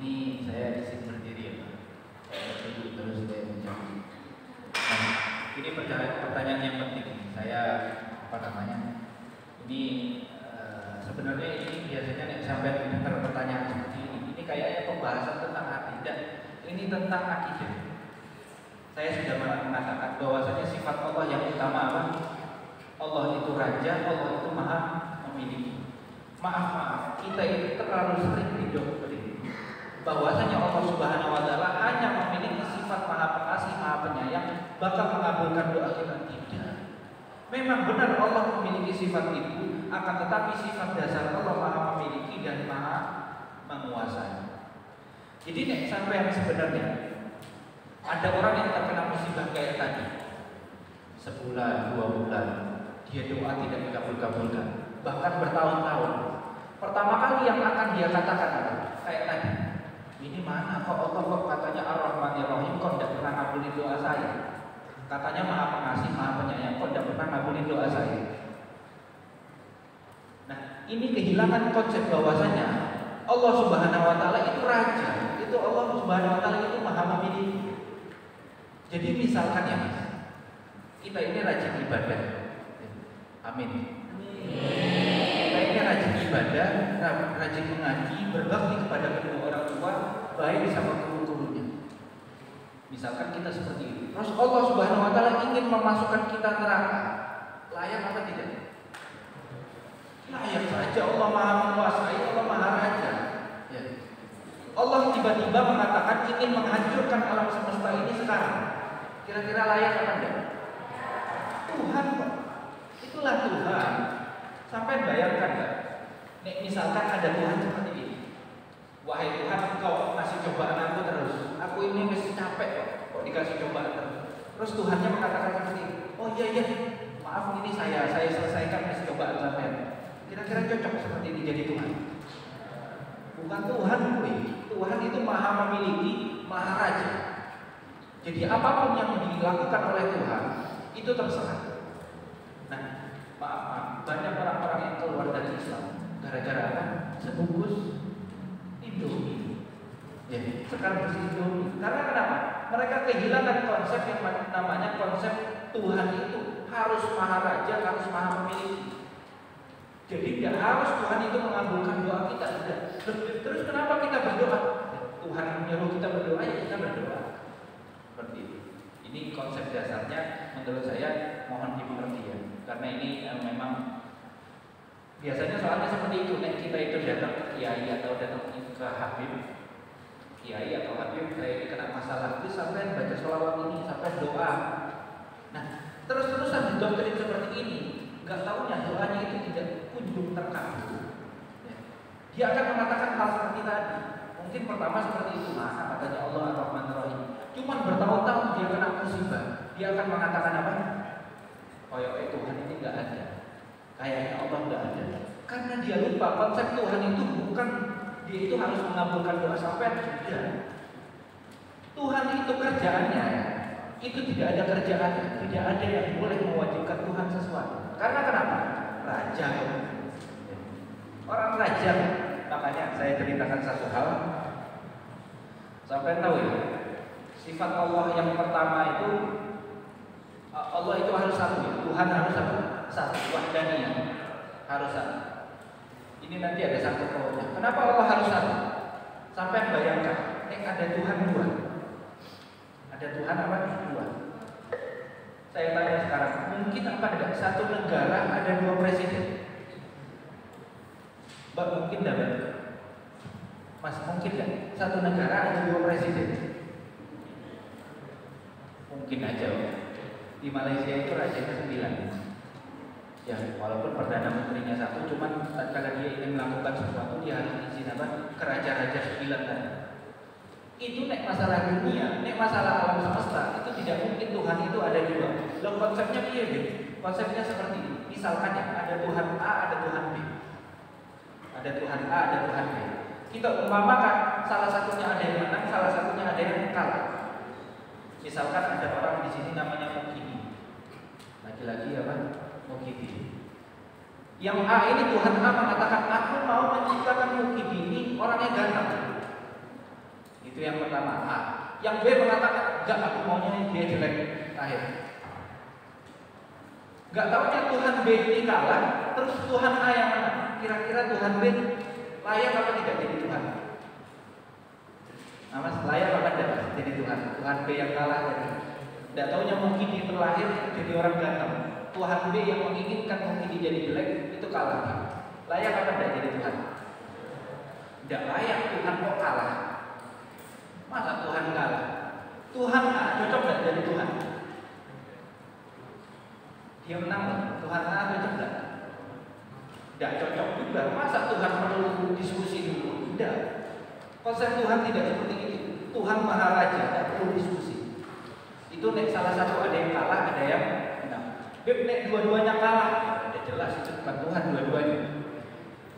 Ini saya di sini berdiri ya Pak. Saya duduk terus saya menjawab. Nah, ini pertanyaan yang penting. Saya ini sebenarnya ini biasanya nih sampai dengar pertanyaan seperti ini. Ini kayaknya pembahasan tentang akidah. Ini tentang akidah. Saya sudah mengatakan bahwasanya sifat Allah yang utama apa? Allah itu raja, Allah itu maha memiliki. Maaf, kita ini terlalu sering didoktrin bahwasanya Allah Subhanahu wa taala hanya memiliki sifat maha pengasih, maha penyayang, bakal mengabulkan doa kita. Tidak. Memang benar Allah memiliki sifat itu, akan tetapi sifat dasar Allah maha memiliki dan maha menguasai. Jadi nih, sampai yang sebenarnya ada orang yang terkena musibah kayak tadi, sebulan, 2 bulan, dia doa tidak dikabul-kabulkan, bahkan bertahun-tahun. Pertama kali yang akan dia katakan apa? Kayak tadi, ini mana kok Allah kok katanya Ar-Rahmanir Rahim, kok tidak pernah ngabulin doa saya? Katanya maha pengasih, maha penyayang, kok tidak pernah ngabulin doa saya? Nah, ini kehilangan konsep bahwasanya Allah Subhanahu wa taala itu raja, itu Allah Subhanahu wa taala itu maha memiliki. Jadi misalkan ya Mas, kita ini rajin ibadah. Amin. Kita ini rajin ibadah, rajin mengaji, berbakti kepada kedua orang tua, baik sama guru-gurunya. Misalkan kita seperti itu. Terus Allah Subhanahu wa taala ingin memasukkan kita neraka. Layak apa tidak? Layak saja, Allah maha menguasai, Allah maha raja. Ya. Allah tiba-tiba mengatakan ingin menghancurkan alam semesta ini sekarang. Kira-kira layak apa enggak? Tuhan kok. Itulah Tuhan. Sampai bayangkan enggak? Nek misalkan ada Tuhan seperti ini. Wahai Tuhan, Engkau kasih cobaan aku terus. Aku ini mesti capek kok dikasih cobaan terus. Terus Tuhannya mengatakan seperti ini. Oh iya, maaf ini saya selesaikan mesti cobaan sampean. Kira-kira cocok seperti ini jadi Tuhan? Bukan Tuhan, Tuhan itu maha memiliki, maha raja. Jadi apapun yang dilakukan oleh Tuhan itu terserah. Nah, maaf, banyak orang-orang yang keluar dari Islam gara-gara apa? Sebungkus Indomie. Ya, sekarang bersih Indomie. Karena kenapa? Mereka kehilangan konsep yang namanya konsep Tuhan itu harus maha raja, harus maha memiliki. Jadi tidak harus Tuhan itu mengabulkan doa kita, tidak. Terus kenapa kita berdoa? Tuhan menyuruh kita berdoa, ya kita berdoa. Seperti itu. Ini konsep dasarnya menurut saya mohon dimengerti ya. Karena ini memang biasanya soalnya seperti itu. Nek kita itu datang ke kiai atau datang ke habib, kiai atau habib, saya ini kena masalah itu sampai baca sholawat ini, sampai doa. Nah, terus-terusan didoktrin seperti ini. Gak tahunya doanya itu tidak kunjung terkabul. Ya. Dia akan mengatakan hal seperti tadi. Mungkin pertama seperti itu, masa katanya Allah Ar-Rahmanir Rahim. Cuman bertahun-tahun dia kena musibah. Dia akan mengatakan apa? Oh ya Tuhan ini nggak ada. Kayaknya Allah nggak ada. Karena dia lupa konsep Tuhan itu bukan dia itu harus mengabulkan doa sampai sudah. Tuhan itu kerjaannya itu tidak ada kerjaannya, tidak ada yang boleh mewajibkan Tuhan sesuatu. Karena kenapa? Raja. Orang raja. Makanya saya ceritakan satu hal. Sampai tahu ya, sifat Allah yang pertama itu Allah itu harus satu ya. Tuhan harus satu. Wahdaniyah harus satu. Ini nanti ada satu pohonnya. Kenapa Allah harus satu? Sampai bayangkan, ada Tuhan dua. Ada Tuhan apa? Dua. Saya tanya sekarang, mungkin apa enggak satu negara ada 2 presiden? Mbak mungkin enggak? Mas mungkin enggak? Satu negara ada 2 presiden? Mungkin aja. Di Malaysia itu rajanya 9. Ya, walaupun perdana menterinya 1, cuman kalau dia ingin melakukan sesuatu dia harus izin apa? Ke raja-raja 9 tadi. Itu nek masalah dunia, nek masalah alam semesta, itu tidak mungkin Tuhan itu ada 2. Loh konsepnya piye, Bu? Konsepnya seperti ini. Misalkan ya, ada Tuhan A, ada Tuhan B. Ada Tuhan A, ada Tuhan B. Kita umpamakan salah satunya ada yang menang, salah satunya ada yang kalah. Misalkan ada orang di sini namanya Mukidi. Lagi-lagi apa? Mukidi. Yang A ini Tuhan A mengatakan, aku mau menciptakan Mukidi ini orangnya ganteng. Itu yang pertama. A. Yang B mengatakan, enggak, aku maunya dia jelek. Akhir. Enggak taunya Tuhan B ini kalah, terus Tuhan A yang menang. Kira-kira Tuhan B layak apa tidak jadi Tuhan? Nah, Mas, layak apa tidak jadi Tuhan? Tuhan B yang kalah tadi. Enggak taunya mungkin dia terlahir jadi orang ganteng. Tuhan B yang menginginkan mungkin dia jadi jelek, itu kalah. Layak apa tidak jadi Tuhan? Tidak layak, Tuhan kok kalah? Masa Tuhan kalah? Tuhan A cocok tidak jadi Tuhan? Dia menang, Tuhan A cocok tidak? Tidak cocok juga. Masa Tuhan perlu diskusi dulu? Tidak. Konsep Tuhan tidak seperti itu. Tuhan Maha Raja, tidak perlu diskusi. Itu nek salah satu ada yang kalah, ada yang menang. Nek dua-duanya kalah, sudah jelas itu bukan Tuhan dua-duanya.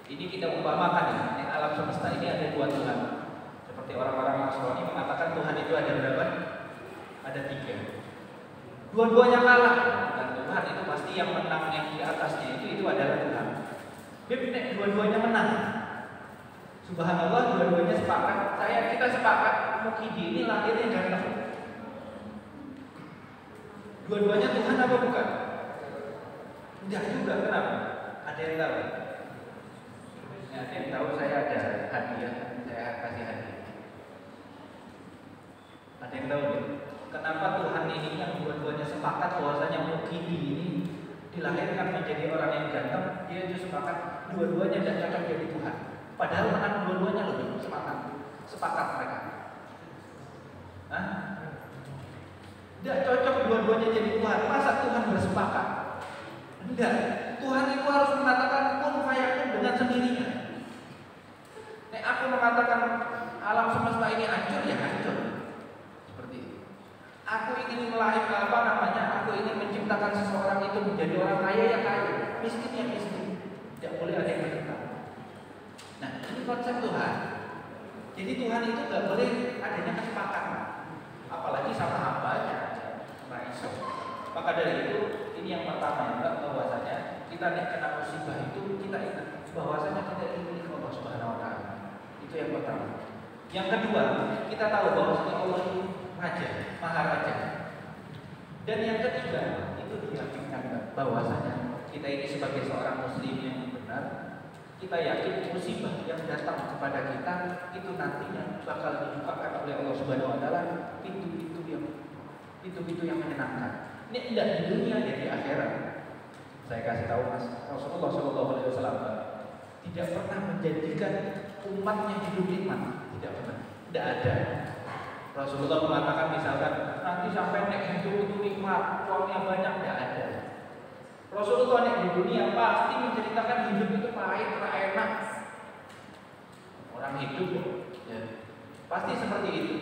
Ini kita umpamakan ya, nek alam semesta ini ada dua Tuhan. Seperti orang-orang Nasrani mengatakan Tuhan itu ada berapa? Ada 3. Dua-duanya kalah, bukan Tuhan, itu pasti yang menang yang di atasnya itu adalah Tuhan. Nek dua-duanya menang. Subhanallah, dua-duanya sepakat. Kita sepakat Mukidi ini lahirnya ganteng. Dua-duanya Tuhan apa bukan? Tidak juga, kenapa? Ada yang tahu? Ada yang tahu, saya ada hadiah, saya kasih hadiah. Ada yang tahu ya? Kenapa Tuhan ini yang dua-duanya sepakat bahwasanya Mukidi ini dilahirkan menjadi orang yang ganteng, dia itu sepakat dua-duanya tidak cocok jadi Tuhan. Padahal menang dua-duanya loh, sepakat mereka. Hah? Tidak cocok dua-duanya jadi Tuhan. Masa Tuhan bersepakat? Tidak. Tuhan itu harus mengatakan kun fayakun dengan sendirinya. Nek aku mengatakan alam semesta ini hancur, ya hancur. Seperti itu. Aku ingin melahirkan aku ingin menciptakan seseorang itu menjadi orang kaya ya kaya, miskin ya miskin. Tidak boleh ada yang berkata. Nah, ini konsep Tuhan. Jadi Tuhan itu nggak boleh adanya kesepakatan, apalagi sama hambanya. Maka dari itu, ini yang pertama ya, bahwasanya kita kena musibah itu kita ingat bahwasanya kita ini milik Allah Subhanahu Wa Taala. Itu yang pertama. Yang kedua, kita tahu bahwasanya Allah itu Raja, Maha Raja. Dan yang ketiga, itu diyakinkan bahwasanya kita ini sebagai seorang Muslim yang benar, kita yakin musibah yang datang kepada kita itu nantinya bakal dibukakan oleh Allah Subhanahu Wa Taala pintu-pintu yang menyenangkan. Ini tidak di dunia, ya di akhirat. Saya kasih tahu Mas, Rasulullah SAW tidak pernah menjanjikan umatnya hidup nikmat, tidak pernah, tidak ada. Rasulullah mengatakan misalkan nanti sampai nek hidup itu nikmat, uangnya banyak, tidak ada. Rasulullah nek di dunia pasti menceritakan hidup itu pahit, tak enak. Orang hidup ya, pasti seperti itu.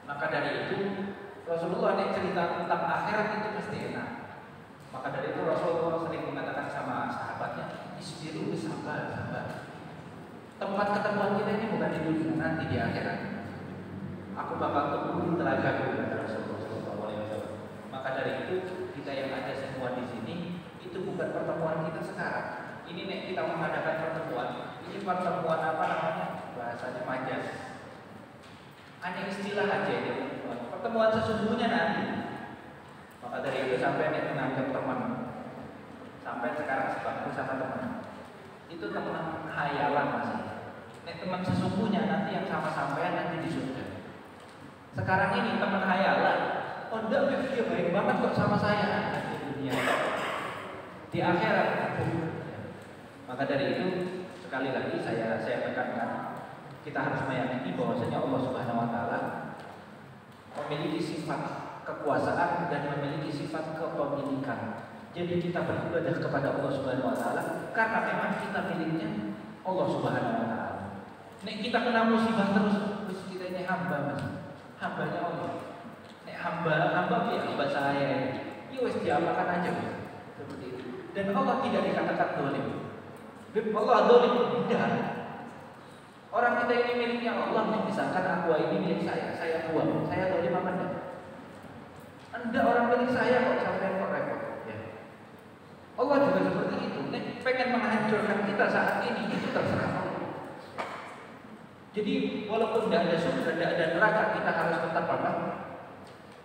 Maka dari itu Rasulullah nek cerita tentang akhirat itu pasti enak. Maka dari itu Rasulullah sering mengatakan sama sahabatnya, isbiru, sabar, sabar. Tempat ketemuan kita ini bukan di dunia, nanti di akhirat. Aku bakal tunggu telagaku, kata Rasulullah SAW. Maka dari itu kita yang ada semua di sini itu bukan pertemuan kita sekarang. Ini nek kita mengadakan pertemuan, ini pertemuan apa namanya? Bahasanya majas. Hanya istilah aja itu. Pertemuan sesungguhnya nanti. Maka dari itu sampai nek menganggap teman, sampai sekarang sebangku sama teman, itu teman hayalan masih. Nek teman sesungguhnya nanti yang sama sampean nanti di surga. Sekarang ini teman hayalan. Oh enggak, dia baik banget kok sama saya di dunia. Di akhirat. Maka dari itu sekali lagi saya tekankan, kita harus meyakini bahwasanya Allah Subhanahu Wa Taala memiliki sifat kekuasaan dan memiliki sifat kepemilikan. Jadi kita beribadah kepada Allah Subhanahu Wa Taala karena memang kita miliknya Allah Subhanahu Wa Taala. Nek kita kena musibah terus kita ini hamba mas, hambanya Allah. Nek hamba ya hamba saya. Ya wes diapakan aja mas. Seperti itu. Dan Allah tidak dikatakan zalim. Allah zalim tidak. Orang kita ini miliknya Allah, misalkan aqua ini milik saya buang, saya zalim apa enggak? Anda orang milik saya kok sampai repot. Ya. Allah juga seperti itu. Nek pengen menghancurkan kita saat ini itu terserah Allah. Jadi walaupun tidak ada surga, tidak ada neraka, kita harus tetap apa?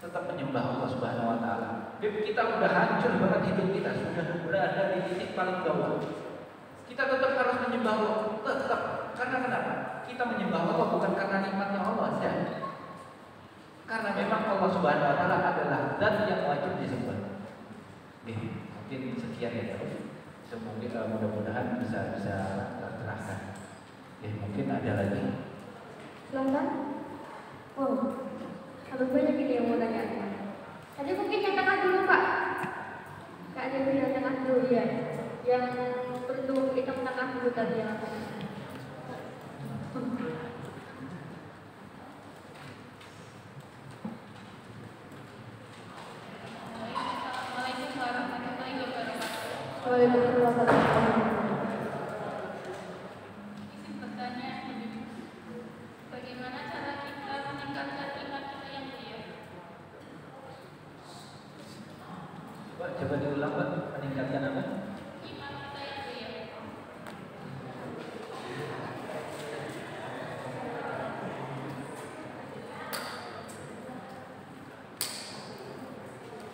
Tetap menyembah Allah Subhanahu Wa Taala. Kita udah hancur banget hidup kita, sudah berada di titik paling bawah. Kita tetap harus menyembah Allah, tetap. Karena kenapa? Kita menyembah Allah bukan karena nikmatnya Allah saja. Karena memang Allah Subhanahu Wa Taala adalah zat yang wajib disembah. Mungkin sekian ya. Semoga mudah-mudahan bisa tercerahkan. Mungkin ada lagi. Silahkan. Oh, harus banyak ini yang mau tanya. Tadi mungkin yang tengah dulu Pak. Kak Dewi yang tengah dulu ya. Yang perlu hitam tengah dulu tadi yang aku. Assalamualaikum warahmatullahi wabarakatuh. Waalaikumsalam warahmatullahi wabarakatuh. Izin bertanya, bagaimana cara kita meningkatkan iman kita yang mulia? Coba diulang Pak, meningkatkan apa? Iman kita yang mulia.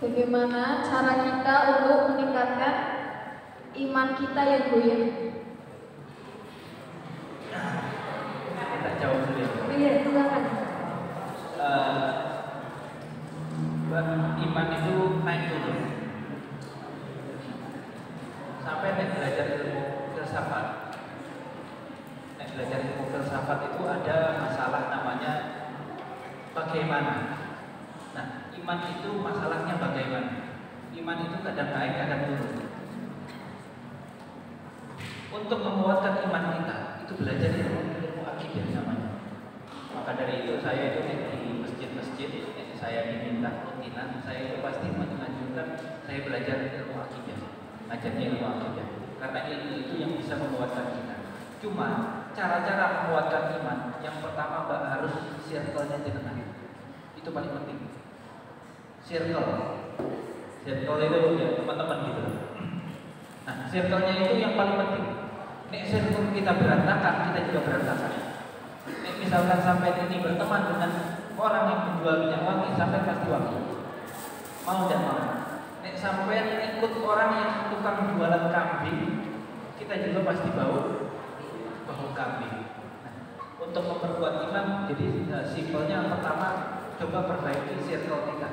Bagaimana cara kita untuk meningkatkan iman kita yang mulia? Kita jawab dulu ya. Iya, silakan. Iman itu naik turun. Sampai nek belajar ilmu filsafat. Nek belajar ilmu filsafat itu ada masalah namanya bagaimana. Nah, iman itu masalahnya bagaimana. Iman itu kadang naik, kadang turun. Untuk menguatkan iman kita, itu belajar ilmu akidah namanya. Maka dari itu saya itu di masjid-masjid saya diminta rutinan, saya itu pasti menganjurkan saya belajar ilmu akidah, ngajarnya ilmu akidah. Karena ilmu itu yang bisa menguatkan kita. Cuma cara-cara menguatkan iman, yang pertama Mbak harus circle-nya jenengan. Itu paling penting. Circle itu ya teman-teman gitu. Nah, circle-nya itu yang paling penting. Nek circle kita berantakan, kita juga berantakan. Nek misalkan sampai ini berteman dengan orang yang menjual minyak wangi, sampai pasti wangi. Mau dan mau. Nek sampai ikut orang yang tukang jualan kambing, kita juga pasti bau kambing. Nah, untuk memperkuat iman, jadi simpelnya pertama coba perbaiki circle kita.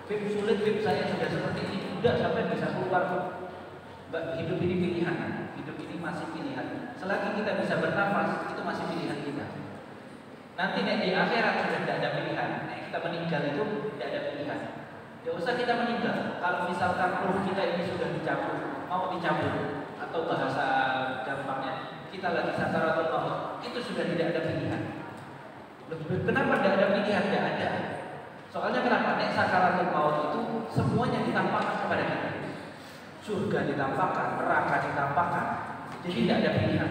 Bib sulit, bib saya sudah seperti ini, udah sampai bisa keluar. Mbak, hidup ini pilihan, hidup ini masih pilihan. Selagi kita bisa bernafas, itu masih pilihan kita. Nanti di akhirat sudah tidak ada pilihan. Kita meninggal itu tidak ada pilihan. Tidak usah kita meninggal. Kalau misalkan ruh kita ini sudah dicabut, mau dicabut, atau bahasa gampangnya kita lagi sakaratul maut, itu sudah tidak ada pilihan. Kenapa tidak ada pilihan? Tidak ada. Soalnya kenapa? Sakaratul maut itu semuanya ditampakkan kepada kita. Surga ditampakkan, neraka ditampakkan. Jadi tidak ada pilihan.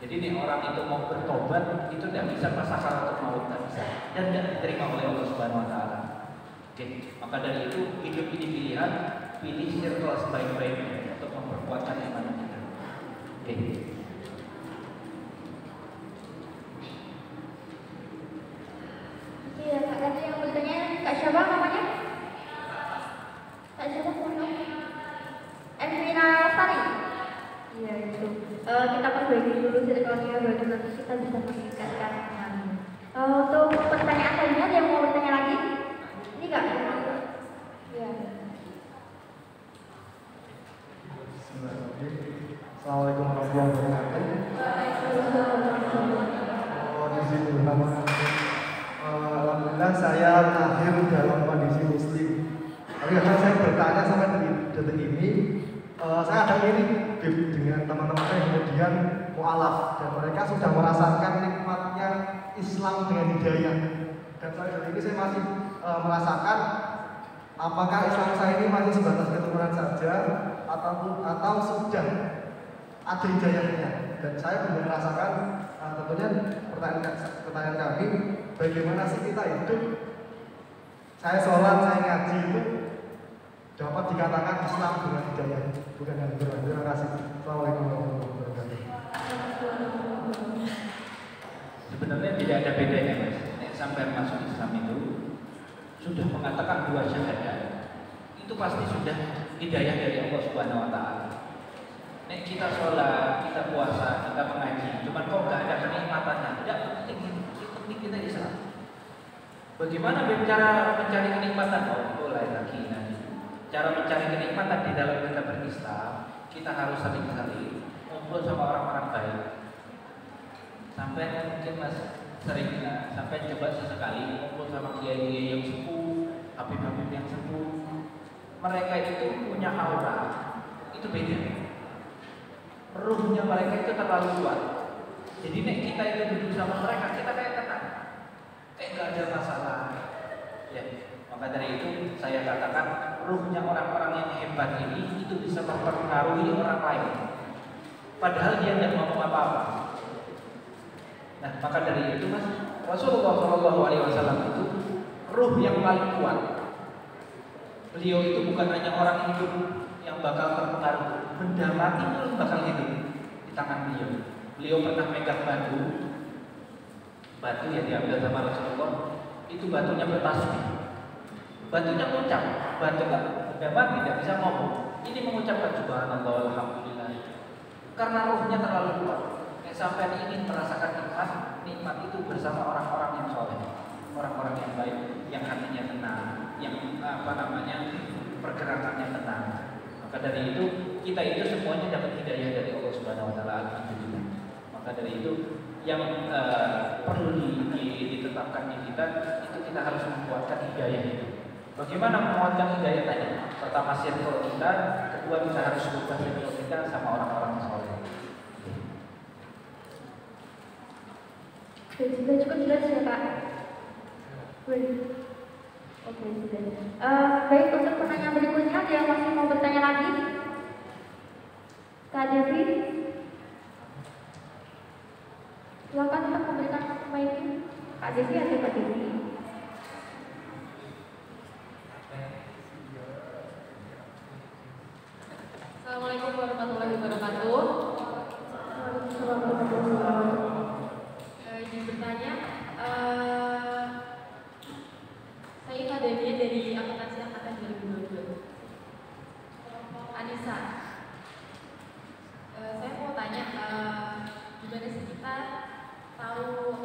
Jadi orang itu mau bertobat itu tidak bisa pas sakaratul maut, tidak bisa, dan tidak diterima oleh Allah Subhanahu Wa Taala. Oke, maka dari itu hidup ini pilihan, pilih circle sebaik-baiknya untuk memperkuatkan iman kita. Oke. Iya, Kak, tadi yang bertanya Kak siapa namanya? Kak siapa namanya? Emina Sari. Iya itu. Kita perbaiki dulu circle-nya baru nanti kita bisa meningkatkan iman. Untuk pertanyaan selanjutnya ada yang mau bertanya lagi? Ini Kak? Iya. Assalamualaikum warahmatullahi wabarakatuh. Di sini alhamdulillah saya lahir dalam kondisi muslim. Tapi karena saya bertanya sampai detik ini, saya ada ini dengan teman-teman saya kemudian mu'alaf, dan mereka sudah merasakan nikmatnya Islam dengan hidayah. Dan sampai detik ini saya masih merasakan apakah Islam saya ini masih sebatas keturunan saja atau sudah ada hidayahnya. Dan saya belum merasakan, tentunya pertanyaan kami, bagaimana sih kita hidup, saya sholat, saya ngaji itu dapat dikatakan Islam dengan hidayah, bukan dengan Quran. Terima kasih. Assalamualaikum warahmatullahi wabarakatuh. Sebenarnya tidak ada bedanya mas. Nek sampai masuk Islam itu sudah mengatakan 2 syahadat, itu pasti sudah hidayah dari Allah Subhanahu Wa Taala. Nek kita sholat, kita puasa, kita mengaji, cuman kok nggak ada kenikmatannya, tidak penting. Yang penting kita Islam. Bagaimana cara mencari kenikmatan? Oh, lain lagi nanti. Cara mencari kenikmatan di dalam kita berislam, kita harus sering-sering ngumpul sama orang-orang baik. Sampai mungkin mas sering sampai coba sesekali ngumpul sama kiai-kiai yang sepuh, habib-habib yang sepuh. Mereka itu punya aura, itu beda. Ruhnya mereka itu terlalu kuat. Jadi nek kita itu duduk sama mereka, kita kayak tenang, kayak nggak ada masalah. Ya, maka dari itu saya katakan ruhnya orang-orang yang hebat ini itu bisa mempengaruhi orang lain. Padahal dia tidak ngomong apa-apa. Nah, maka dari itu mas, Rasulullah SAW itu ruh yang paling kuat. Beliau itu bukan hanya orang hidup yang bakal terpengaruh, benda mati pun bakal hidup di tangan beliau. Beliau pernah megang batu yang diambil sama Rasulullah, itu batunya bertasbih. Batunya mengucap, batu kan benda mati tidak bisa ngomong. Ini mengucapkan subhanallah alhamdulillah. Karena ruhnya terlalu kuat. Sampai ingin merasakan nikmat itu bersama orang-orang yang soleh, orang-orang yang baik, yang hatinya tenang, yang pergerakannya tenang. Maka dari itu kita itu semuanya dapat hidayah dari Allah Subhanahu Wa Taala. Alhamdulillah. Maka dari itu yang perlu ditetapkan di kita itu kita harus menguatkan hidayah itu. Bagaimana menguatkan hidayah tadi? Pertama circle kita, kedua kita harus berubah circle kita sama orang-orang yang soleh. Sudah cukup jelas ya Kak? Oke, sudah. Baik, untuk pertanyaan berikutnya ada yang masih mau bertanya lagi? Kak Devi, silakan untuk memberikan mic. Kak Devi atau Kak Devi? Assalamualaikum warahmatullahi wabarakatuh. Izin bertanya, saya Kadania dari Akuntansi Angkatan 2022. Anissa, saya mau tanya, gimana sih kita tahu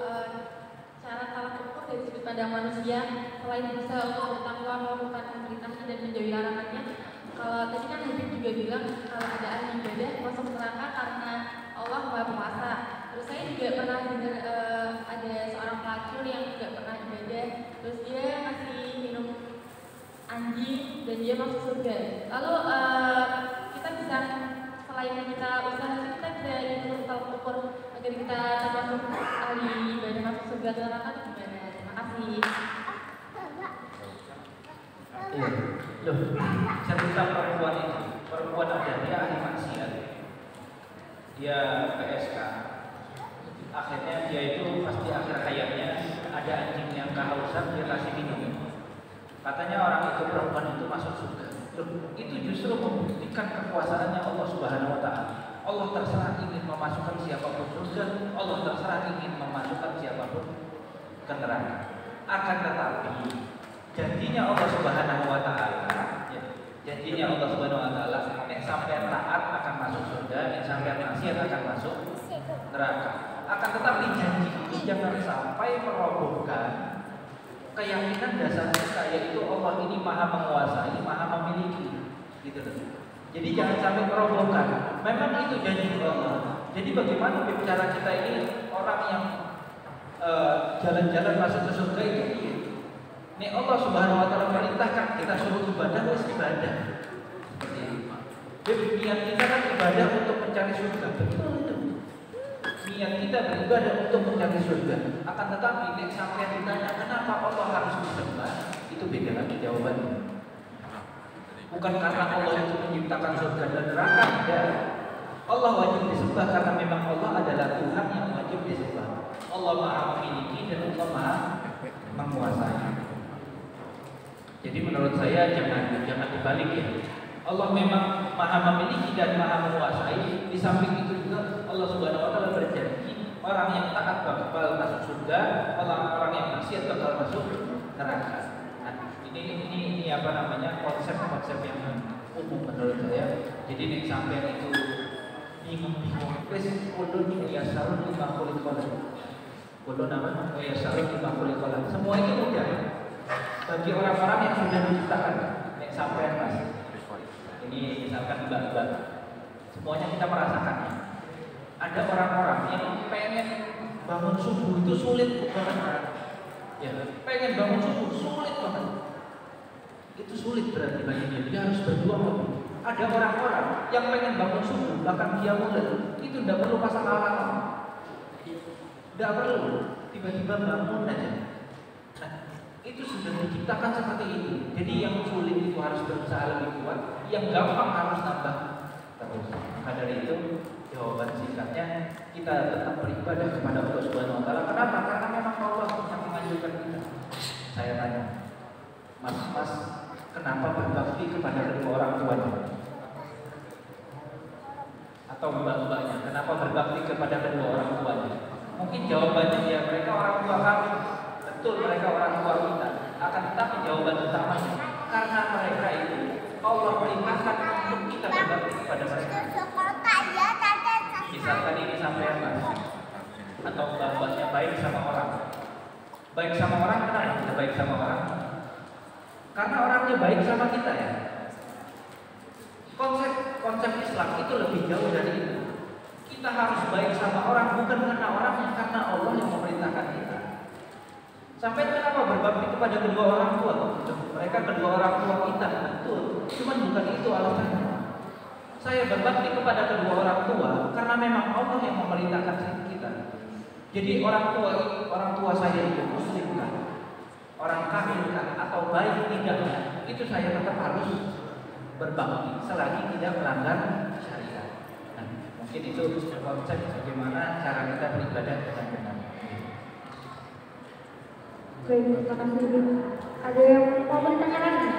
cara tolak ukur dari sudut pandang manusia selain bisa untuk bertakwa melakukan perintahnya dan menjauhi larangannya? Kalau tadi kan Habib juga bilang kalau ada ahli ibadah masuk neraka karena Allah Maha Penguasa. Terus saya juga pernah dengar ada seorang pelacur yang tidak pernah ibadah, terus dia masih minum anjing dan dia masuk surga. Lalu kita bisa selain kita usaha kita bisa ikut tolak ukur agar kita termasuk ahli ibadah masuk surga atau neraka itu gimana? Terima kasih. Iya, loh, cerita perempuan itu, perempuan ada dia ahli maksiat, dia PSK, akhirnya dia itu pasti akhir hayatnya ada anjing yang kehausan dia kasih minum, katanya orang itu perempuan itu masuk surga. Loh, itu justru membuktikan kekuasaannya Allah Subhanahu Wa Taala. Allah terserah ingin memasukkan siapapun surga, Allah terserah ingin memasukkan siapapun ke neraka. Akan tetapi janjinya Allah Subhanahu Wa Taala, ya, janjinya Allah Subhanahu Wa Taala, nek sampai taat akan masuk surga, nek sampai maksiat akan masuk neraka. Akan tetapi janji itu jangan sampai merobohkan keyakinan dasar kita, yaitu Allah ini maha menguasai, maha memiliki, gitu loh. Jadi jangan sampai merobohkan. Memang itu janji Allah. Jadi bagaimana bicara kita ini orang yang jalan-jalan masuk ke surga itu? Nih Allah Subhanahu Wa Taala perintahkan kita suruh ibadah, harus ibadah. Seperti itu. Jadi niat kita kan ibadah untuk mencari surga, betul itu. Niat kita beribadah untuk mencari surga. Akan tetapi nek sampai ditanya kenapa Allah harus disembah, itu beda lagi jawabannya. Bukan karena Allah itu menciptakan surga dan neraka, ya. Allah wajib disembah karena memang Allah adalah Tuhan yang wajib disembah. Allah Maha memiliki dan Allah Maha menguasai. Jadi menurut saya jangan dibalik ya. Allah memang maha memiliki dan maha menguasai. Di samping itu juga Allah Subhanahu Wa Taala berjanji orang yang taat bakal masuk surga, orang yang maksiat bakal masuk neraka. Nah, ini apa namanya, konsep-konsep yang umum menurut saya. Jadi nih sampai itu bingung-bingung, wes ulun ya sarun lima kulit kolam, ulun apa? Ya sarun lima kulit kolam. Semua itu mudah bagi orang-orang yang sudah diciptakan. Nih sampai mas, ini misalkan mbak-mbak, semuanya kita merasakannya. Ada orang-orang yang pengen bangun subuh itu sulit banget. Ya, pengen bangun subuh sulit banget. Itu sulit berarti bagi dia harus berjuang lebih. Ada orang-orang yang pengen bangun subuh, bahkan dia mulai itu tidak perlu pasang alarm, tidak perlu, tiba-tiba bangun aja. Nah, itu sudah diciptakan seperti itu. Jadi yang sulit itu harus berusaha lebih kuat, yang gampang harus nambah terus. Maka dari itu jawaban singkatnya, kita tetap beribadah kepada Allah Subhanahu wa taala. Kenapa? Karena memang Allah yang menganjurkan kita. Saya tanya, Mas, kenapa berbakti kepada kedua orang tuanya? Atau mbak-mbaknya, kenapa berbakti kepada kedua orang tuanya? Mungkin jawabannya ya mereka orang tua kami. Betul, mereka orang tua kita. Akan tetapi jawaban utamanya karena mereka itu Allah perintahkan untuk kita berbakti kepada mereka. Misalkan ini sampai mas, atau mbak-mbaknya baik sama orang. Baik sama orang, kenapa kita baik sama orang? Karena orangnya baik sama kita ya. Konsep Islam itu lebih jauh dari itu. Kita harus baik sama orang bukan karena orangnya, karena Allah yang memerintahkan kita. Sampai kenapa berbakti kepada kedua orang tua? Mereka kedua orang tua kita, betul. Cuman bukan itu alasannya. Saya berbakti kepada kedua orang tua karena memang Allah yang memerintahkan kita. Jadi orang tua saya itu muslim kan, orang kafir kan, atau baik tidaknya, itu saya tetap harus berbakti selagi tidak melanggar syariat. Nah, mungkin itu konsep bagaimana cara kita beribadah dengan benar. Baik, terima kasih. Ada yang mau bertanya lagi?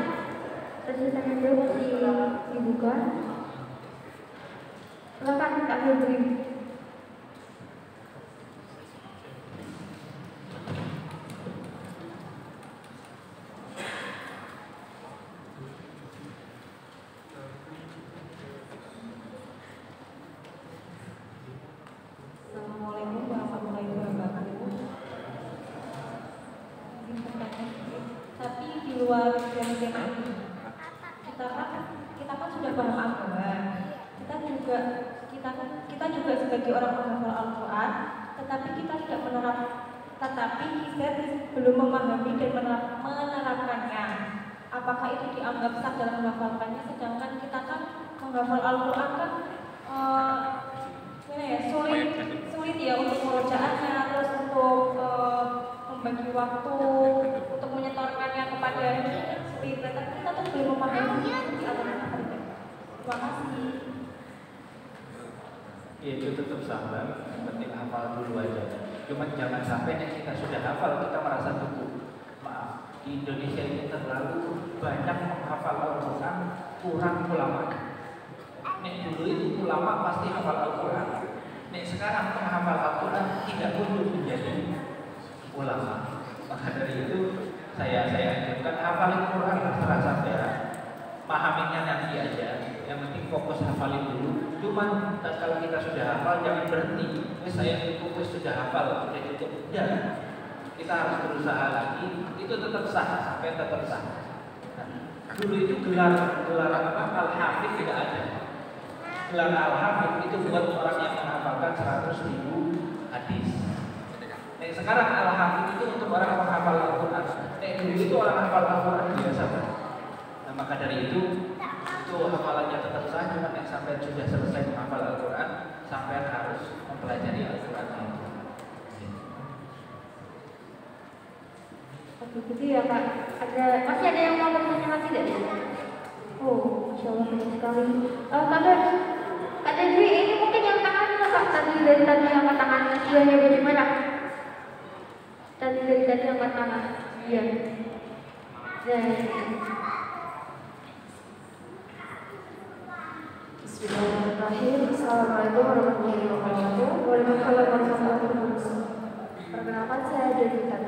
Sesi tanya jawab masih dibuka. Silakan Kak Febri. Assalamualaikum warahmatullahi wabarakatuh. Tapi di luar dari tema ini, kita kan sudah paham agama. Kita juga sebagai orang penghafal Al-Quran, tetapi kita belum memahami dan menerapkannya. Apakah itu dianggap sah dalam menghafalkannya? Sedangkan kita kan menghafal Al-Quran kan sulit ya untuk perojaannya, terus untuk membagi waktu, untuk menyetorkannya kepada sulit. Tetapi kita tuh belum memahami di agama kita. Terima kasih. Ya itu tetap sabar, yang penting hafal dulu aja. Cuman jangan sampai kita sudah hafal kita merasa cukup. Maaf, di Indonesia ini terlalu banyak menghafal Al-Quran, kurang ulama. Dulu itu ulama pasti hafal Al-Quran. Sekarang menghafal Al-Quran tidak perlu menjadi ulama. Maka dari itu saya anjurkan hafal Al-Quran terserah sampai pahaminya nanti aja. Yang penting fokus hafalin dulu. Cuman kalau kita sudah hafal jangan berhenti. Saya fokus sudah hafal, udah cukup. Ya, kita harus berusaha lagi. Itu tetap sah, sampai tetap sah. Nah, dulu itu gelar Al-Hafidh tidak ada. Gelar Al-Hafidh itu buat orang yang menghafalkan 100.000 hadis. Sekarang Al-Hafidh itu untuk orang yang menghafal Al-Quran. Dulu itu orang hafal Al-Quran biasa. Nah, maka dari itu hafalannya tetap sah, cuma sampai sudah selesai menghafal Al-Quran, sampai harus mempelajari Al-Quran. Begitu ya Kak. Masih ada yang mau bertanya lagi tidak? Oh, Masya Allah banyak sekali. Kak Devi, ini mungkin yang tangan Kak tadi dari tadi yang angkat tangan istilahnya bagaimana? Dari tadi yang angkat tangan. Iya. Bismillahirrahmanirrahim. Assalamualaikum warahmatullahi wabarakatuh. Waalaikumsalam warahmatullahi wabarakatuh. Perkenalkan, saya Devita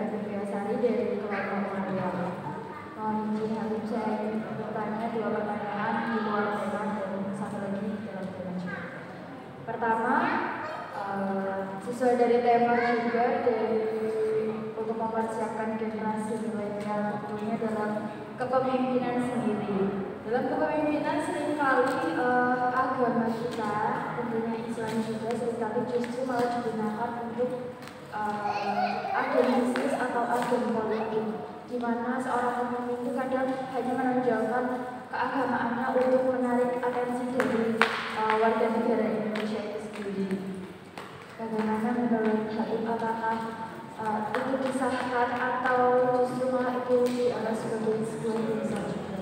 Sari dari keluarga Muhammadiyah. Mohon izin Habib, saya ingin bertanya 2 pertanyaan di luar tema dan satu lagi dalam tema. Pertama, sesuai dari tema juga untuk mempersiapkan generasi milenial, tentunya dalam kepemimpinan sendiri. Dalam kepemimpinan seringkali agama kita, tentunya Islam juga seringkali justru malah digunakan untuk agen bisnis atau agen politik, di mana seorang pemimpin itu kadang hanya menonjolkan keagamaannya untuk menarik atensi dari warga negara Indonesia itu sendiri. Bagaimana menurut Habib, apakah itu disahkan atau justru malah itu dianggap sebagai sebuah dosa juga?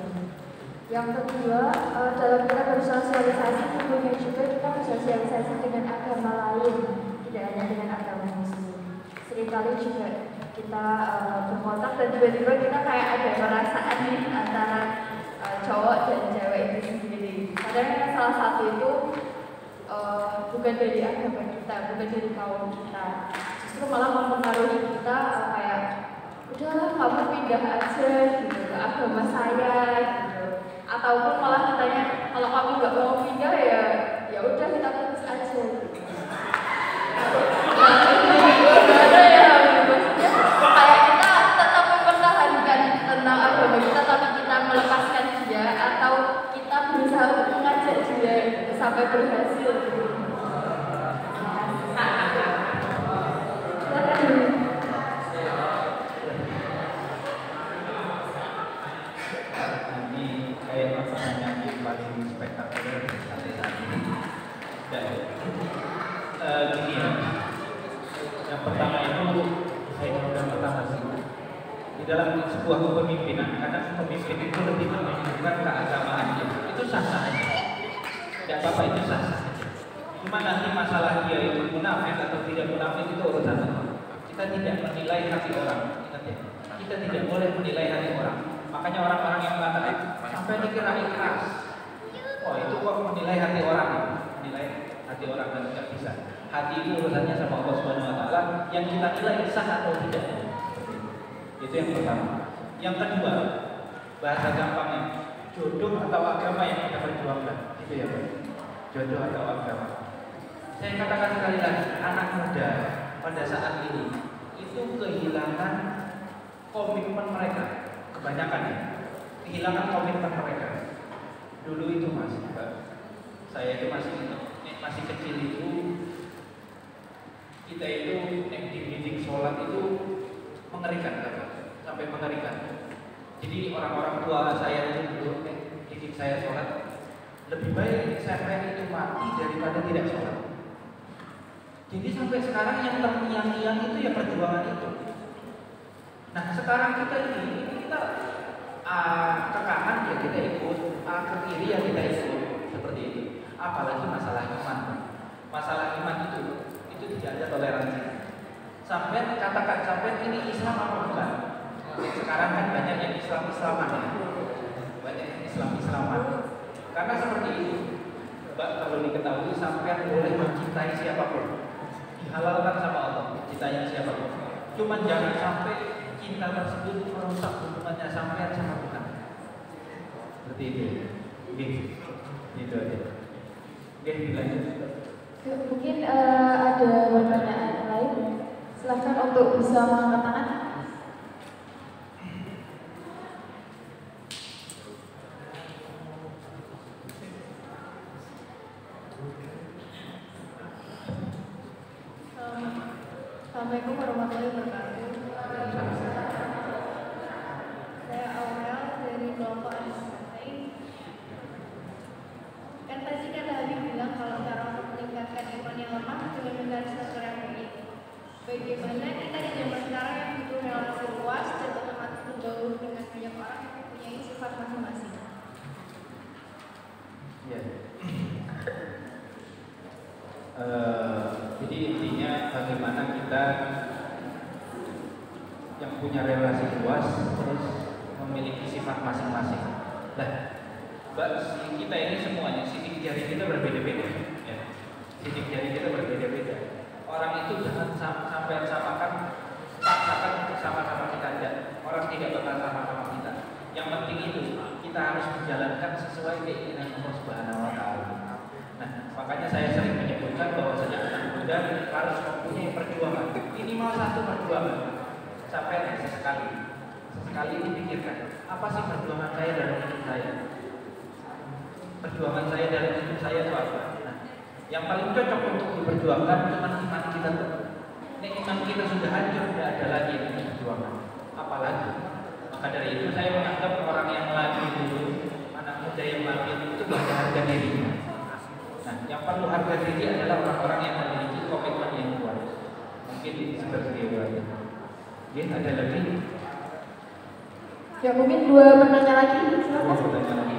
Yang kedua, dalam kita bersosialisasi tentunya juga kita bersosialisasi dengan agama lain, tidak hanya dengan agama Muslim. Seringkali juga kita berkontak dan tiba-tiba kita kayak ada perasaan nih antara cowok dan cewek itu sendiri. Padahal salah satu itu bukan dari agama kita, bukan dari kaum kita. Justru malah mempengaruhi kita kayak udahlah kamu pindah aja gitu ke agama saya gitu. Ataupun malah katanya kalau kamu nggak mau pindah ya udah kita putus aja gitu. Kayak kita tetap mempertahankan tentang agama kita, tapi kita melepaskan dia atau kita berusaha untuk mengajak dia gitu, sampai berhasil gitu. Gini ya, yang pertama itu saya yang pertama sih di dalam sebuah kepemimpinan, karena pemimpin itu lebih menunjukkan keagamaannya, itu sah-sah aja, tidak apa-apa, itu sah-sah aja. Cuma nanti masalah dia itu munafik atau tidak munafik itu urusan Allah. Kita tidak menilai hati orang, ingat ya, kita tidak boleh menilai hati orang. Makanya orang-orang yang mengatakan sampai dikira ikhlas, oh itu kok menilai hati orang, menilai hati orang, dan tidak bisa. Hati itu urusannya sama Allah Subhanahu wa taala, yang kita nilai sah atau tidak. Itu yang pertama. Yang kedua, bahasa gampangnya, jodoh atau agama yang kita perjuangkan. Itu ya, Pak. Jodoh atau agama. Saya katakan sekali lagi, anak muda pada saat ini itu kehilangan komitmen mereka. Kebanyakan ya, kehilangan komitmen mereka. Dulu itu masih, saya itu masih kecil itu, kita itu dididik sholat itu mengerikan, sampai mengerikan. Jadi orang-orang tua saya itu dulu didik saya sholat, lebih baik saya itu mati daripada tidak sholat. Jadi sampai sekarang yang terngiang-ngiang itu ya perjuangan itu. Nah sekarang kita ke kanan ya kita ikut, ke kiri ya kita ikut, seperti itu. Apalagi masalah iman. Masalah iman itu tidak ada toleransi. Sampai katakan sampai ini Islam apa bukan? Sekarang kan banyak yang Islam-Islaman ya. Banyak yang Islam-Islaman. Karena seperti itu, Mbak, kalau diketahui sampai boleh mencintai siapapun, dihalalkan sama Allah, cintanya siapapun. Cuman jangan sampai cinta tersebut merusak hubungannya sampai sama Tuhan. Seperti itu. Gitu aja. Oke, dilanjut. Mungkin ada pertanyaan lain. Silahkan untuk bisa mengangkat tangan. Assalamualaikum warahmatullahi wabarakatuh. Saya Aurel dari kelompok Anismati. Kan tadi kan Habib bilang kalau cara untuk meningkatkan iman yang lemah dengan mencari sesuatu yang baik. Bagaimana kita di zaman sekarang yang butuh relasi luas dan otomatis bergaul dengan banyak orang yang mempunyai sifat masing-masing? Ya. Jadi intinya bagaimana kita yang punya relasi luas terus memiliki sifat masing-masing. Nah, kita ini semuanya, sidik jari kita berbeda-beda. Ya. Sidik jari kita berbeda-beda. Orang itu jangan sampai samakan, paksakan untuk sama-sama kita aja. Orang tidak bakal sama-sama kita. Yang penting itu kita harus menjalankan sesuai keinginan Allah Subhanahu Wa Taala. Nah, makanya saya sering menyebutkan bahwasanya anak muda harus mempunyai perjuangan, minimal satu perjuangan. Sampai sesekali dipikirkan, apa sih perjuangan saya dalam hidup saya? Perjuangan saya dalam hidup saya itu apa? Nah, yang paling cocok untuk diperjuangkan cuma iman kita. Nek iman kita sudah hancur, tidak ada lagi yang diperjuangkan. Apalagi, maka dari itu saya menganggap orang yang labil dulu, anak muda yang labil itu tidak harga dirinya. Nah, yang perlu harga diri adalah orang-orang yang memiliki komitmen yang kuat. Mungkin seperti itu aja. Oke, ada lagi? Ya mungkin 2 pertanyaan lagi. Silakan. Pertanyaan lagi.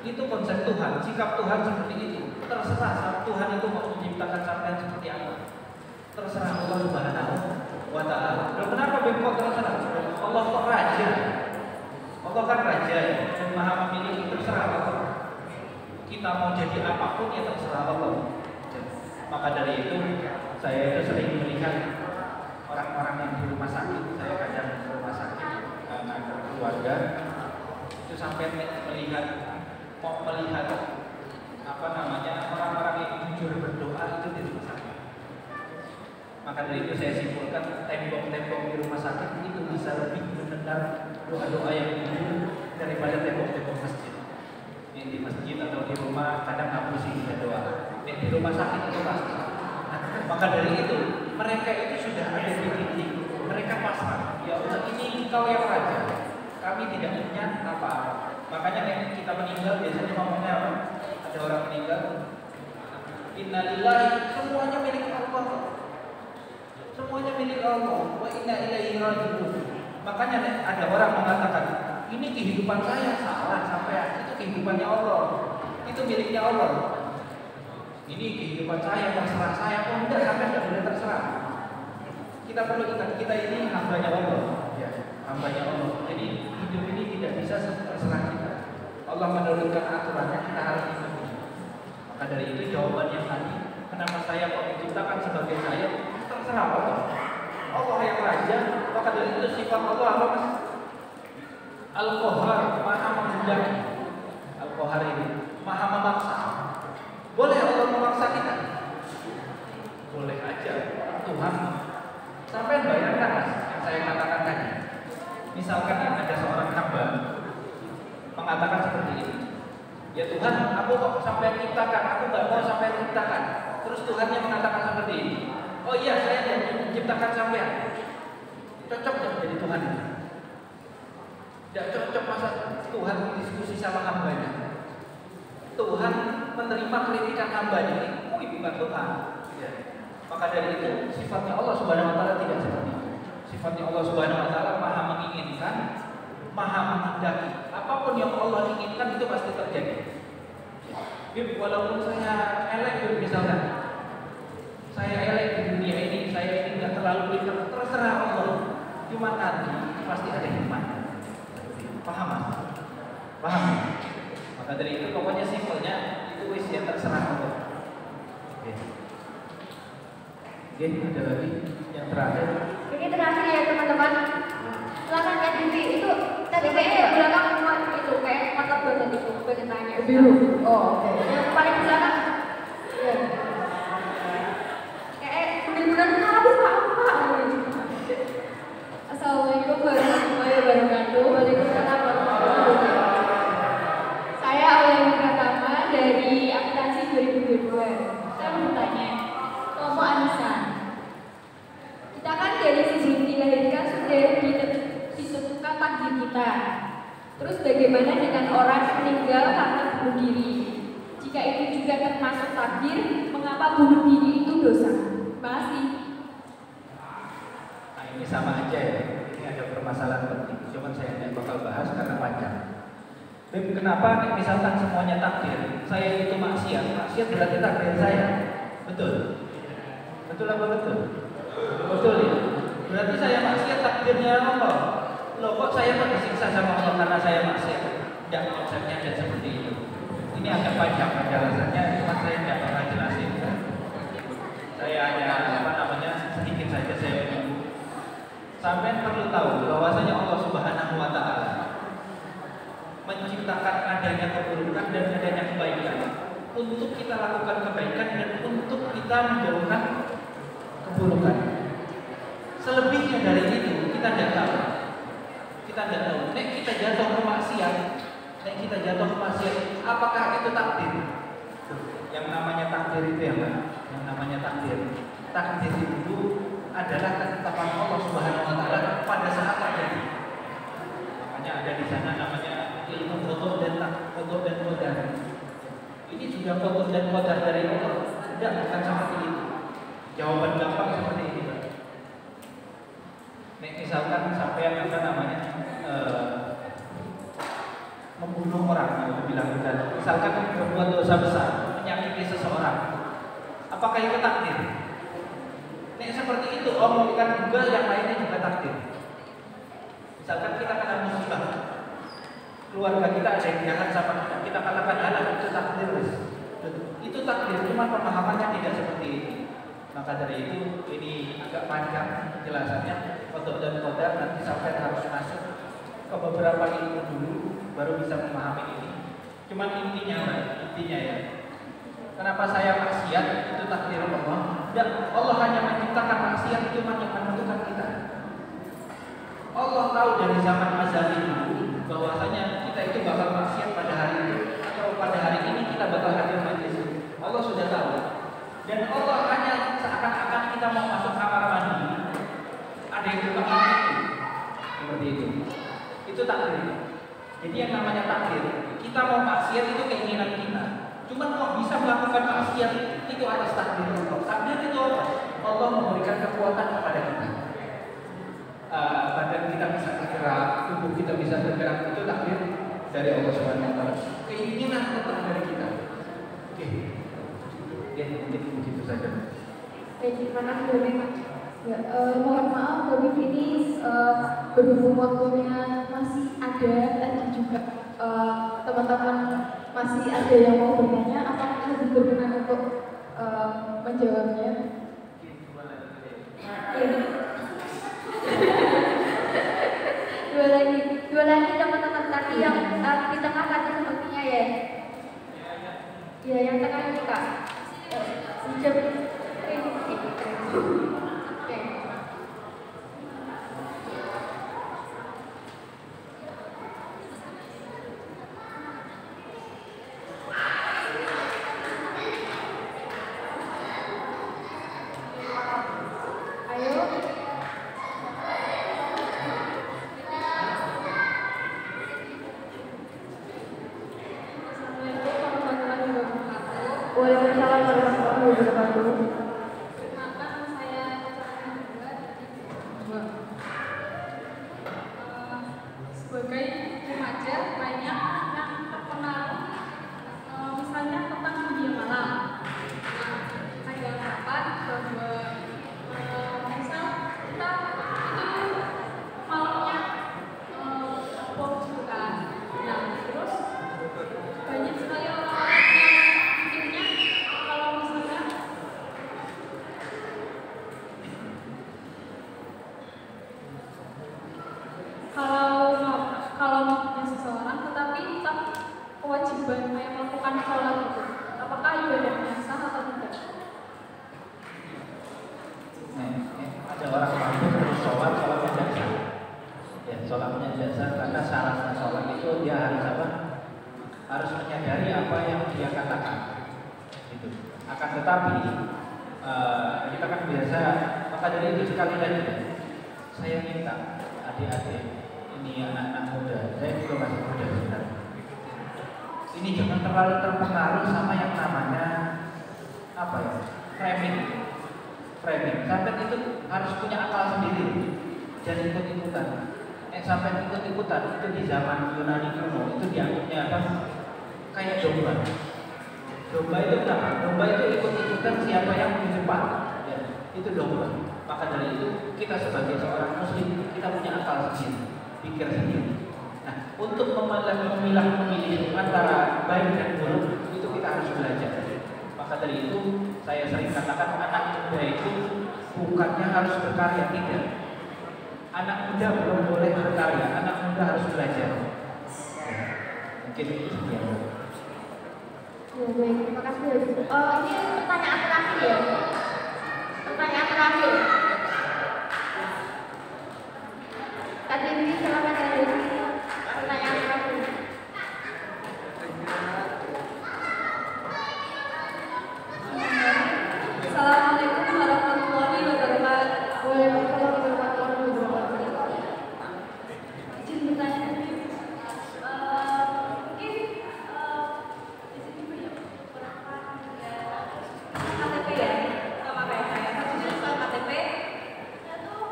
Itu konsep Tuhan, sikap Tuhan seperti itu. Terserah Tuhan itu mau menciptakan sampean seperti apa. Terserah Allah Subhanahu Wa Taala. Dan kenapa bengkok terserah? Allah kok raja. Allah kan raja yang maha memiliki, terserah Allah. Kita mau jadi apapun ya terserah Allah. Maka dari itu saya itu sering melihat orang-orang yang di rumah sakit. Saya kadang di rumah sakit karena keluarga itu sampai melihat orang-orang yang jujur berdoa itu di rumah sakit. Maka dari itu saya simpulkan tembok-tembok di rumah sakit itu bisa lebih mendengar doa-doa yang jujur daripada tembok-tembok masjid. Yang di masjid atau di rumah kadang aku sih bisa doa. Yang di rumah sakit itu pasti. Nah, maka dari itu mereka itu sudah ada di titik. Mereka pasrah. Ya Allah, ini Engkau yang raja. Kami tidak punya apa-apa. Makanya kita meninggal biasanya ngomongnya apa? Ada orang meninggal, innalillahi, semuanya milik Allah. Semuanya milik Allah. Wa inna ilaihi raji'un. Makanya ada orang mengatakan, ini kehidupan saya, salah sampai itu kehidupannya Allah. Itu miliknya Allah. Ini kehidupan saya, terserah saya. Oh enggak, sampai tidak boleh terserah. Kita perlu ingat, kita ini hambanya Allah. Ya, hambanya Allah. Jadi hidup ini tidak bisa terserah kita. Allah menurunkan aturannya, kita harus ikuti. Maka dari itu jawaban yang tadi, kenapa saya kok diciptakan sebagai saya, terserah Allah. Allah yang raja, maka dari itu sifat Allah apa mas? Al-Qahar, maha menghendaki. Al-Qahar ini maha memaksa. Boleh Allah memaksa kita? Boleh aja. Tuhan. Sampai bayangkan mas, yang saya katakan tadi. Misalkan ada seorang hamba mengatakan seperti ini, ya Tuhan, aku kok sampai ciptakan, aku nggak mau sampai ciptakan. Terus Tuhan yang mengatakan seperti ini, oh iya saya yang menciptakan sampean. Cocok nggak jadi Tuhan? Tidak cocok, masa Tuhan diskusi sama hambanya. Tuhan menerima kritikan hambanya, bukan Tuhan. Ya. Maka dari itu sifatnya Allah Subhanahu Wa Taala tidak seperti itu. Sifatnya Allah Subhanahu Wa Taala maha menginginkan, maha menghendaki. Apapun yang Allah inginkan itu pasti terjadi. Walaupun saya elek, misalkan saya elek di dunia ini, saya ini nggak terlalu pintar, terserah Allah. Cuma nanti pasti ada hikmah. Paham mas? Paham? Maka dari itu pokoknya simpelnya itu wis yang terserah Allah. Oke, ada lagi yang terakhir. Ini terakhir ya teman-teman. Silakan Kak Didi, itu tadi kayaknya belakang itu kayak kayak mata badan itu, pengen tanya biru. Oh, oke. Yang paling belakang. Ya. Kayak bener-bener habis Pak. Assalamualaikum warahmatullahi wabarakatuh. Waalaikumsalam warahmatullahi wabarakatuh. Saya Aulani Pratama dari akuntansi 2022. Saya mau bertanya, kelompok Anissa. Kita kan dari sebelum dilahirkan sudah ditentukan takdir kita. Terus bagaimana dengan orang meninggal karena bunuh diri? Jika itu juga termasuk takdir, mengapa bunuh diri itu dosa? Terima kasih. Nah, ini sama aja ya. Ini ada permasalahan penting. Cuman saya tidak bakal bahas karena panjang. Beb, kenapa misalkan semuanya takdir? Saya itu maksiat berarti takdir saya. Betul? Betul apa betul? Betul ya? Berarti saya maksiat takdirnya Allah. Loh kok saya kok disiksa sama Allah karena saya maksiat? Tidak, konsepnya ada seperti itu. Ini agak panjang penjelasannya, cuma saya tidak bakal jelasin. Saya hanya sedikit saja saya menyinggung. Sampai perlu tahu bahwasanya Allah Subhanahu wa taala menciptakan adanya keburukan dan adanya kebaikan untuk kita lakukan kebaikan dan untuk kita menjauhkan keburukan. Selebihnya dari itu kita tidak tahu. Nek kita jatuh ke maksiat, apakah itu takdir? Yang namanya takdir itu ya Pak. Yang namanya takdir. Takdir itu adalah ketetapan Allah Subhanahu wa taala pada saat terjadi. Makanya ada di sana namanya ilmu qada dan qadar. Ini juga qada dan qadar dari Allah. Tidak, bukan seperti itu. Jawaban gampang seperti ini, Pak. Misalkan sampai membunuh orang, misalkan berbuat dosa besar, menyakiti seseorang, apakah itu takdir? Seperti itu, bukan juga yang lainnya juga takdir. Misalkan kita kena musibah, keluarga kita ada yang jahat sama kita katakan alam itu takdir, itu takdir, cuma pemahamannya tidak seperti itu. Maka dari itu ini agak panjang penjelasannya, qada dan qadar nanti sampai harus masuk ke beberapa ilmu dulu baru bisa memahami ini. Cuman intinya ya. Kenapa saya maksiat itu takdir Allah? Dan Allah hanya menciptakan maksiat, cuma yang menentukan kita. Allah tahu dari zaman azali dulu bahwasanya kita itu bakal maksiat pada hari itu atau pada hari ini kita bakal hadir majelis. Allah sudah tahu. Dan Allah hanya seakan-akan kita mau masuk kamar mandi, ada yang buka pintu, seperti itu. Itu takdir. Jadi yang namanya takdir, kita mau maksiat itu keinginan kita. Cuman kok bisa melakukan maksiat itu atas takdir Allah. Takdir itu apa? Allah memberikan kekuatan kepada kita. Badan kita bisa bergerak, tubuh kita bisa bergerak, itu takdir dari Allah Subhanahu wa taala. Keinginan tetap dari kita. Oke. Ya, mungkin begitu saja. Terima kasih Pak. Ya, mohon maaf Habib ini berhubung waktunya masih ada tadi juga teman-teman masih ada yang mau bertanya, apakah Habib berkenan untuk menjawabnya? Dua lagi teman-teman tadi yang di tengah tadi sepertinya ya. Ya, yang tengah ini Kak. Oke. Ayo. Waalaikumsalam warahmatullahi wabarakatuh. Sebagai remaja banyak yang terpengaruh misalnya tentang dunia malam. Ada harapan bahwa misal kita itu malamnya bohong juga. Nah terus banyak sekali orang-orang yang pikirnya kalau misalnya kalau maunya seseorang, tetapi kewajiban kayak melakukan sholat itu, apakah ibadahnya sah atau tidak? Ada orang mampu terus sholatnya tidak sah. Ya, sholatnya tidak sah karena syaratnya sholat itu dia harus apa? Harus menyadari apa yang dia katakan. Itu. Akan tetapi kita kan biasa, maka dari itu sekali lagi saya minta adik-adik ini anak-anak muda, saya juga masih muda sebenarnya. Ini jangan terlalu terpengaruh sama yang namanya apa ya? Framing. Sampai itu harus punya akal sendiri, jangan ikut-ikutan. Sampai ikut-ikutan itu di zaman Yunani kuno itu dianggapnya apa? Kayak domba. Domba itu apa? Domba itu ikut-ikutan siapa yang lebih cepat. Ya, itu domba. Maka dari itu kita sebagai seorang muslim kita punya akal sendiri, pikir sendiri. Nah, untuk memilih antara baik dan buruk itu kita harus belajar. Maka dari itu saya sering katakan anak muda itu bukannya harus berkarya, tidak. Anak muda belum boleh berkarya, anak muda harus belajar. Mungkin itu sekian. Ya, baik, terima kasih. Ini pertanyaan terakhir ya. Pertanyaan terakhir. Kak Dewi, silakan Kak Dewi. Pertanyaan terakhir. Assalamualaikum warahmatullahi wabarakatuh. Waalaikumsalam warahmatullahi wabarakatuh. Izin bertanya, mungkin di sini banyak orang KTP ya, sama kayak saya. Maksudnya soal KTP, saya tuh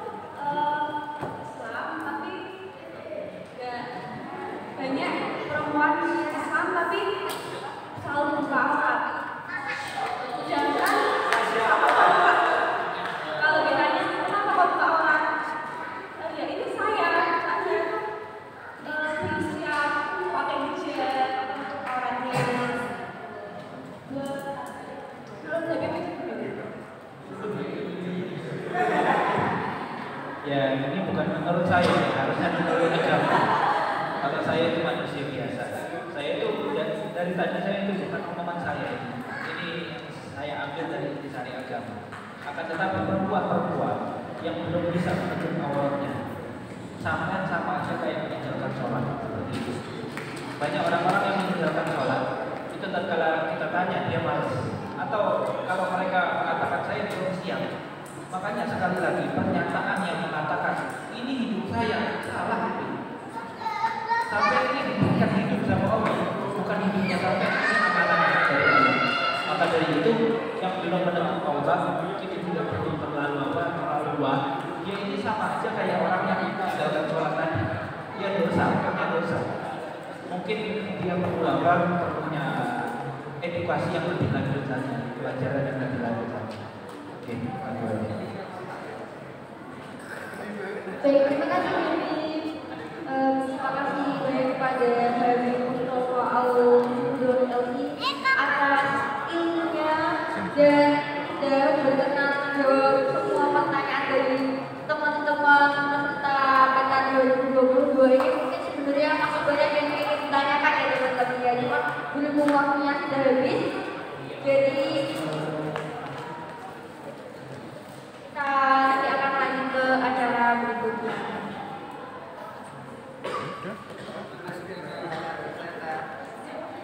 Islam, tapi nggak banyak perempuan Islam, tapi selalu buka aurat. Sedangkan kalau ditanya kenapa kok buka aurat, ya ini saya siap pakai hijab auratnya belum jadi begitu. Ya, ini bukan menurut saya, harusnya menurut agama. Kalau saya itu manusia biasa. Saya itu dari tadi saya itu bukan omongan saya. Ini yang saya ambil dari intisari agama. Akan tetapi perempuan yang belum bisa menutup auratnya sama aja kayak meninggalkan sholat seperti itu. Banyak orang-orang yang meninggalkan sholat itu tatkala kita tanya dia malas, atau kalau mereka mengatakan saya belum siap. Makanya sekali lagi pernyataan yang mengatakan ini hidup saya salah itu. Sampai ini diberikan hidup sama Allah, bukan hidupnya sampai ini amanah dari Allah. Maka dari itu yang belum menemukan taubat itu tidak perlu terlalu wah. Dia ini sama aja kayak orang yang meninggalkan sholat tadi. Dia dosa. Mungkin dia perlu perlunya edukasi yang lebih lanjut saja, pelajaran yang lebih lanjut saja. Oke, Baik, terima kasih Dewi. Terima kasih banyak kepada Habib Mustafa Al-Hudori atas ilmunya dan sudah berkenan menjawab semua pertanyaan dari teman-teman peserta PKN 2022 ini. Mungkin sebenarnya masih banyak yang ingin ditanyakan ya teman-teman ya, cuma berhubung waktunya sudah habis, jadi kita nanti akan lanjut ke acara berikutnya.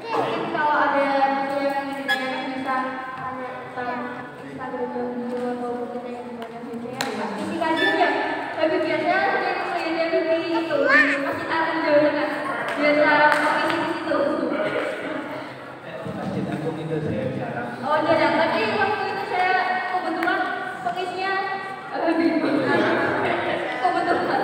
Mungkin kalau ada yang ingin ditanyakan bisa tanya tentang Instagram video atau mungkin yang dimana biasanya isi kajian ya. Tapi biasanya yang saya dari itu Masjid Al-Jauh kan biasa mengisi di situ. Masjid Agung itu saya jarang. Oh jarang, tapi waktu itu saya kebetulan pengisinya bingung. Kebetulan.